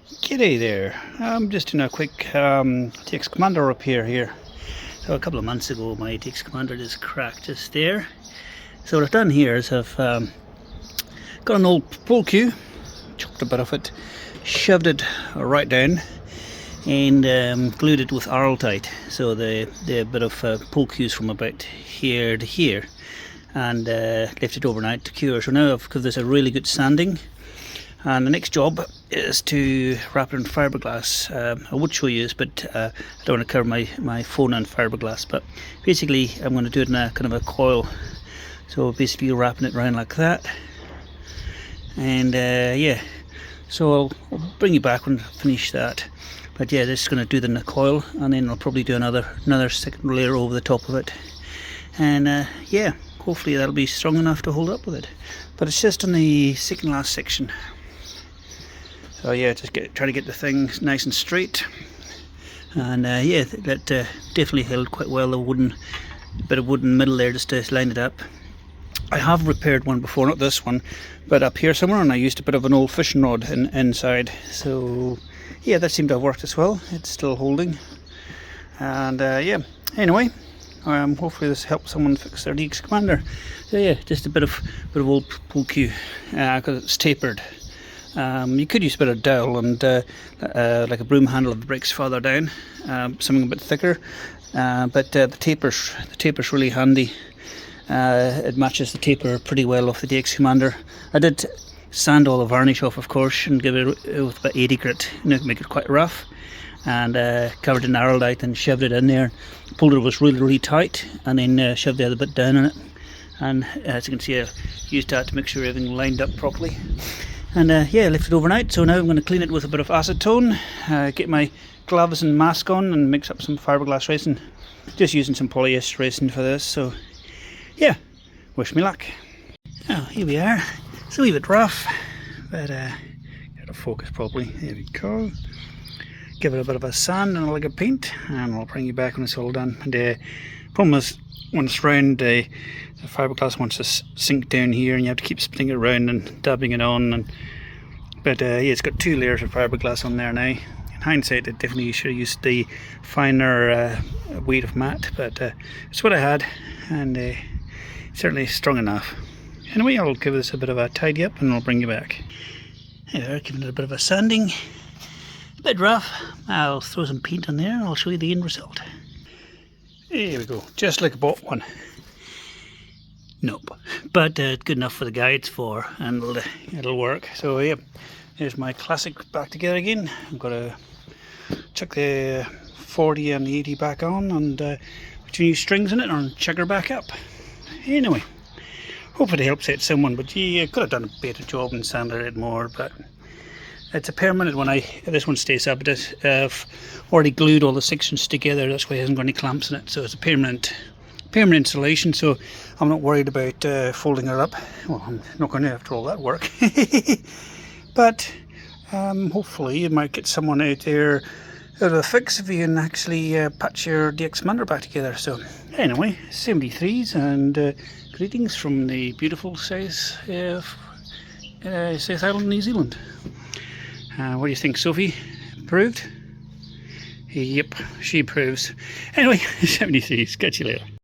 G'day there. I'm just doing a quick DXCOMMANDER repair here. So a couple of months ago my DXCOMMANDER just cracked just there. So what I've done here is I've got an old pull cue, chucked a bit of it, shoved it right down and glued it with Arltite. So the bit of pull cues from about here to here, and left it overnight to cure. So now I've given this a really good sanding. And the next job is to wrap it in fiberglass. I would show you this, but I don't want to cover my phone in fiberglass. But basically I'm going to do it in a kind of a coil. So basically wrapping it around like that. And yeah, so I'll bring you back when I finish that. But yeah, this is going to do it in a coil, and then I'll probably do another second layer over the top of it. And yeah, hopefully that'll be strong enough to hold up with it. But it's just on the second last section. So yeah, just try to get the thing nice and straight, and yeah, that definitely held quite well. The bit of wooden middle there just to line it up. I have repaired one before, not this one, but up here somewhere, and I used a bit of an old fishing rod inside. So yeah, that seemed to have worked as well. It's still holding, and yeah. Anyway, hopefully this helps someone fix their DXCOMMANDER. So yeah, just a bit of old pull cue because it's tapered. You could use a bit of dowel and like a broom handle of the brakes further down, something a bit thicker, but the taper's really handy. It matches the taper pretty well off the DXCOMMANDER. I did sand all the varnish off, of course, and give it with about 80 grit, make it quite rough, and covered it in Arltite and shoved it in there, pulled it was really tight, and then shoved the other bit down in it. And as you can see, I used that to make sure everything lined up properly. And yeah, left it overnight. So now I'm going to clean it with a bit of acetone, get my gloves and mask on, and mix up some fiberglass resin. Just using some polyester resin for this. So yeah, wish me luck. Oh, here we are. It's a wee bit rough, but got to focus properly. There we go. Give it a bit of a sand and a lick of paint, and I'll bring you back when it's all done. And problem is, when it's round, the fiberglass wants to sink down here, and you have to keep spinning it around and dabbing it on. But yeah, it's got 2 layers of fiberglass on there now. In hindsight, I definitely should have used the finer weight of matte, but it's what I had, and certainly strong enough. Anyway, I'll give this a bit of a tidy up, and I'll bring you back. There, giving it a bit of a sanding. A bit rough. I'll throw some paint on there, and I'll show you the end result. Here we go, just like I bought one. Nope, but good enough for the guy it's for, and it'll work. So yeah, here's my Classic back together again. I'm going to chuck the 40 and the 80 back on, and put new strings in it, and chuck her back up. Anyway, hopefully it helps out someone, but yeah, could have done a better job and sanded it more, but it's a permanent one. This one stays up. I've already glued all the sections together, that's why it hasn't got any clamps in it. So it's a permanent installation, so I'm not worried about folding it up. Well, I'm not going to after all that work. But hopefully you might get someone out there out of a fix if you can actually patch your DXCOMMANDER back together. So anyway, 73s, and greetings from the beautiful South Island, New Zealand. What do you think, Sophie? Approved? Yep, she approves. Anyway, 73s. Catch you later.